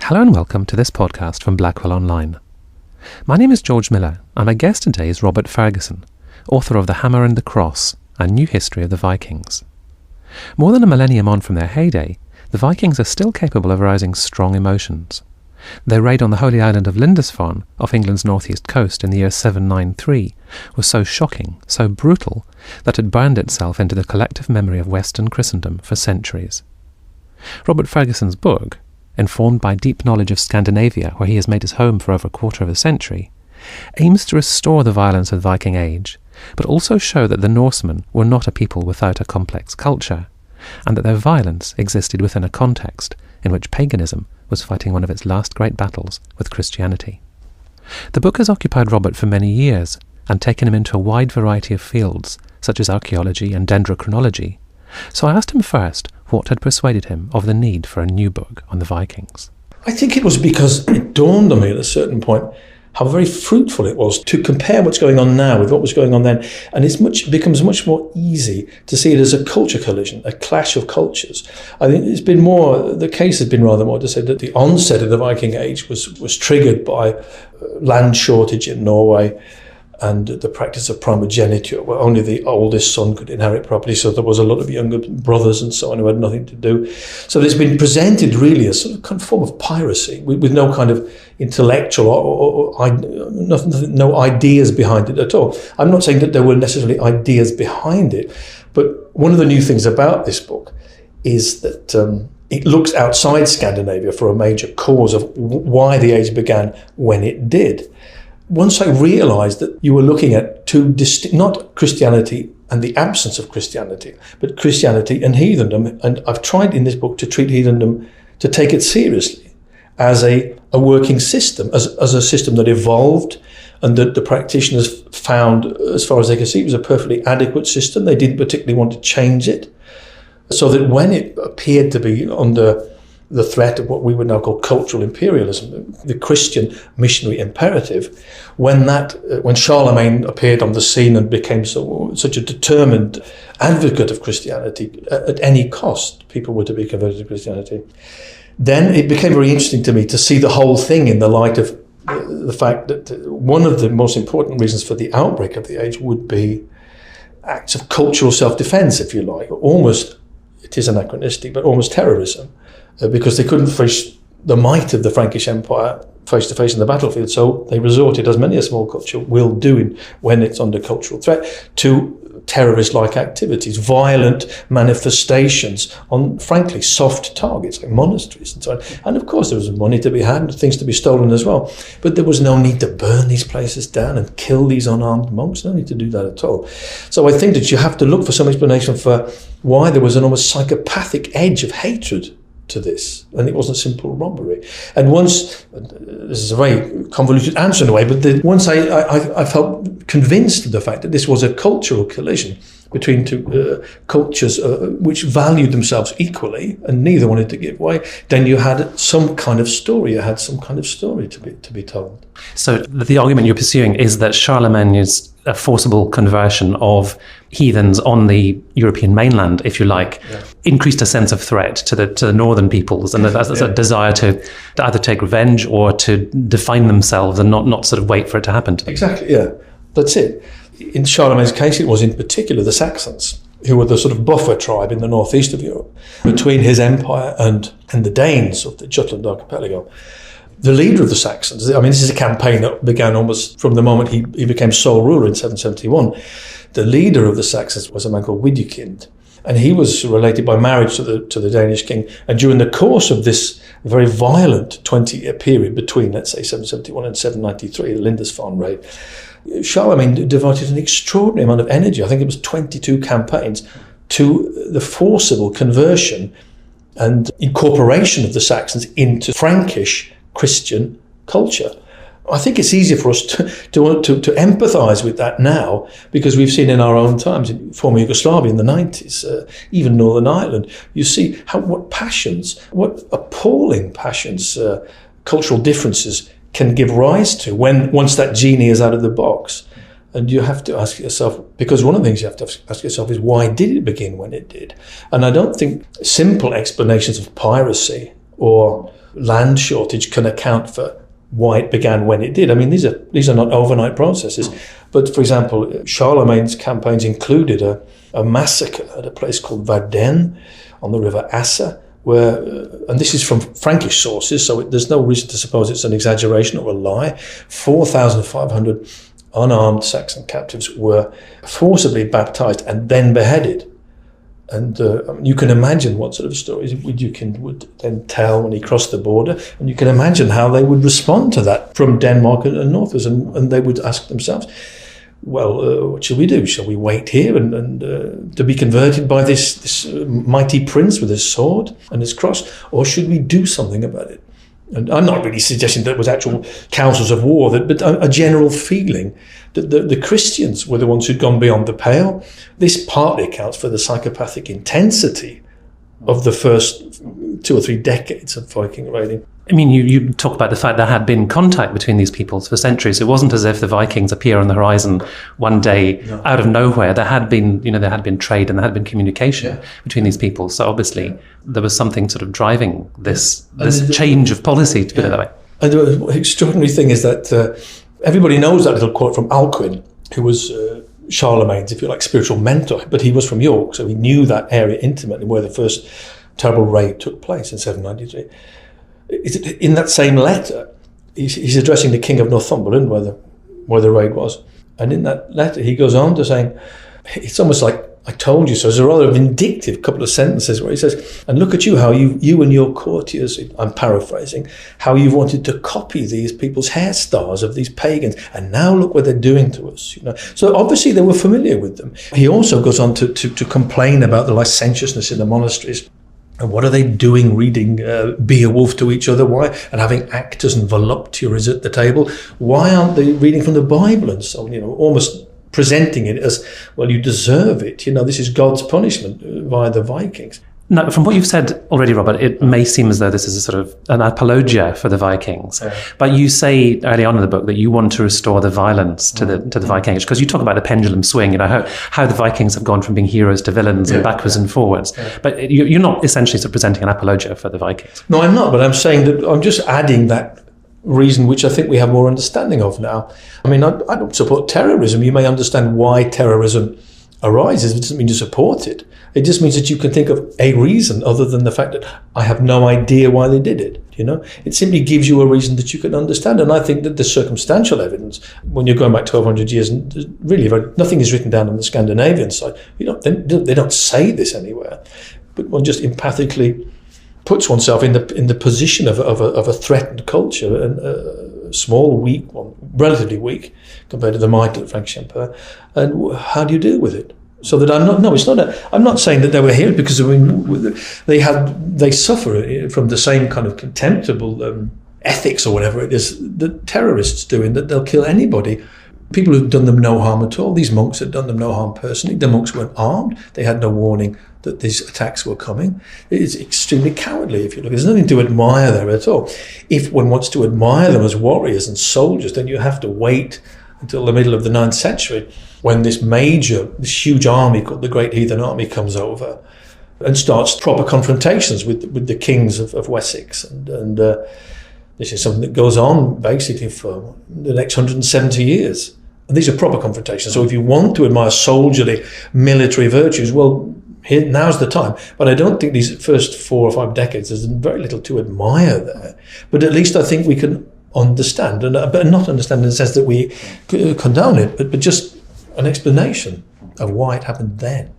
Hello and welcome to this podcast from Blackwell Online. My name is George Miller, and my guest today is Robert Ferguson, author of The Hammer and the Cross, A New History of the Vikings. More than a millennium on from their heyday, the Vikings are still capable of arousing strong emotions. Their raid on the holy island of Lindisfarne, off England's northeast coast in the year 793, was so shocking, so brutal, that it burned itself into the collective memory of Western Christendom for centuries. Robert Ferguson's book, informed by deep knowledge of Scandinavia, where he has made his home for over a quarter of a century, aims to restore the violence of the Viking Age, but also show that the Norsemen were not a people without a complex culture, and that their violence existed within a context in which paganism was fighting one of its last great battles with Christianity. The book has occupied Robert for many years, and taken him into a wide variety of fields, such as archaeology and dendrochronology, so I asked him first what had persuaded him of the need for a new book on the Vikings. I think it was because it dawned on me at a certain point how very fruitful it was to compare what's going on now with what was going on then. And it becomes much more easy to see it as a culture collision, a clash of cultures. I think the case has been rather more to say that the onset of the Viking Age was triggered by land shortage in Norway and the practice of primogeniture, where only the oldest son could inherit property, so there was a lot of younger brothers and so on who had nothing to do. So it's been presented really as sort of form of piracy, with no kind of intellectual or no ideas behind it at all. I'm not saying that there were necessarily ideas behind it, but one of the new things about this book is that it looks outside Scandinavia for a major cause of why the age began when it did. Once I realised that you were looking at two distinct, not Christianity and the absence of Christianity, but Christianity and heathendom, and I've tried in this book to treat heathendom, to take it seriously as a working system, as a system that evolved and that the practitioners found, as far as they could see, it was a perfectly adequate system. They didn't particularly want to change it, so that when it appeared to be under the threat of what we would now call cultural imperialism, the Christian missionary imperative, when Charlemagne appeared on the scene and became such a determined advocate of Christianity, at any cost, people were to be converted to Christianity, then it became very interesting to me to see the whole thing in the light of the fact that one of the most important reasons for the outbreak of the age would be acts of cultural self-defense, if you like, almost, it is anachronistic, but almost terrorism. Because they couldn't face the might of the Frankish Empire face to face in the battlefield, so they resorted, as many a small culture will do when it's under cultural threat, to terrorist-like activities, violent manifestations on, frankly, soft targets like monasteries and so on. And of course there was money to be had and things to be stolen as well. But there was no need to burn these places down and kill these unarmed monks, no need to do that at all. So I think that you have to look for some explanation for why there was an almost psychopathic edge of hatred to this, and it wasn't simple robbery. And once, this is a very convoluted answer in a way, but once I felt convinced of the fact that this was a cultural collision between two cultures which valued themselves equally, and neither wanted to give way, then you had some kind of story. You had some kind of story to be told. So the argument you're pursuing is that Charlemagne's forcible conversion of heathens on the European mainland, if you like, increased a sense of threat to the northern peoples, and there's a desire to either take revenge or to define themselves and not sort of wait for it to happen to them. Exactly, yeah, that's it. In Charlemagne's case, it was in particular the Saxons, who were the sort of buffer tribe in the northeast of Europe between his empire and the Danes of the Jutland archipelago. The leader of the Saxons, I mean, this is a campaign that began almost from the moment he became sole ruler in 771. The leader of the Saxons was a man called Widukind, and he was related by marriage to the Danish king. And during the course of this very violent 20-year period between, let's say, 771 and 793, the Lindisfarne raid, Charlemagne devoted an extraordinary amount of energy, I think it was 22 campaigns, to the forcible conversion and incorporation of the Saxons into Frankish Christian culture. I think it's easier for us to empathise with that now, because we've seen in our own times, in former Yugoslavia in the 90s, even Northern Ireland, you see what appalling passions, cultural differences can give rise to once that genie is out of the box. And you have to ask yourself, because one of the things you have to ask yourself is, why did it begin when it did? And I don't think simple explanations of piracy or land shortage can account for why it began when it did. I mean, these are not overnight processes. But, for example, Charlemagne's campaigns included a massacre at a place called Varden on the river Assa, where, and this is from Frankish sources, so there's no reason to suppose it's an exaggeration or a lie, 4,500 unarmed Saxon captives were forcibly baptized and then beheaded. And you can imagine what sort of stories would then tell when he crossed the border, and you can imagine how they would respond to that from Denmark and northwards, and they would ask themselves, well, what shall we do? Shall we wait here and to be converted by this mighty prince with his sword and his cross, or should we do something about it? And I'm not really suggesting that it was actual councils of war, but a general feeling that the Christians were the ones who'd gone beyond the pale. This partly accounts for the psychopathic intensity of the first 2 or 3 decades of Viking raiding. I mean, you talk about the fact there had been contact between these peoples for centuries. It wasn't as if the Vikings appear on the horizon one day out of nowhere. There had been trade and there had been communication between these peoples. So obviously there was something sort of driving this change of policy, to put it that way. And the extraordinary thing is that everybody knows that little quote from Alcuin, who was Charlemagne's, if you like, spiritual mentor, but he was from York, so he knew that area intimately, where the first terrible raid took place in 793. In that same letter, he's addressing the King of Northumberland, where the raid was. And in that letter, he goes on to saying, it's almost like, I told you so. There's a rather vindictive couple of sentences where he says, and look at you, how you and your courtiers, I'm paraphrasing, how you've wanted to copy these people's hairstyles of these pagans. And now look what they're doing to us. So obviously they were familiar with them. He also goes on to complain about the licentiousness in the monasteries. And what are they doing, reading Beowulf to each other? Why? And having actors and voluptuaries at the table. Why aren't they reading from the Bible and so on? Almost presenting it as, well, you deserve it. This is God's punishment via the Vikings. Now, from what you've said already, Robert, it may seem as though this is a sort of an apologia for the Vikings. Yeah. But you say early on in the book that you want to restore the violence to the Viking Age, because you talk about the pendulum swing, how the Vikings have gone from being heroes to villains and backwards and forwards. Yeah. But you're not essentially sort of presenting an apologia for the Vikings. No, I'm not, but I'm saying that I'm just adding that reason which I think we have more understanding of now. I mean, I don't support terrorism. You may understand why terrorism arises. It doesn't mean you support it. It just means that you can think of a reason other than the fact that I have no idea why they did it. It simply gives you a reason that you can understand. And I think that the circumstantial evidence, when you're going back 1,200 years, and really nothing is written down on the Scandinavian side. They don't say this anywhere, but one just empathically puts oneself in the position of a threatened culture, and a small, weak one, relatively weak compared to the might of the Frankish Empire. And how do you deal with it? So that I'm not saying that they were here because they suffer from the same kind of contemptible ethics or whatever it is that terrorists do, in that they'll kill anybody. People who've done them no harm at all. These monks had done them no harm personally. The monks weren't armed. They had no warning that these attacks were coming. It's extremely cowardly, if you look. There's nothing to admire there at all. If one wants to admire them as warriors and soldiers, then you have to wait until the middle of the 9th century, when this huge army called the Great Heathen Army comes over and starts proper confrontations with the kings of Wessex. And this is something that goes on basically for the next 170 years. And these are proper confrontations. So if you want to admire soldierly military virtues, well, now's the time. But I don't think these first 4 or 5 decades, there's very little to admire there. But at least I think we can understand, but not understand in the sense that we condone it, but just an explanation of why it happened then.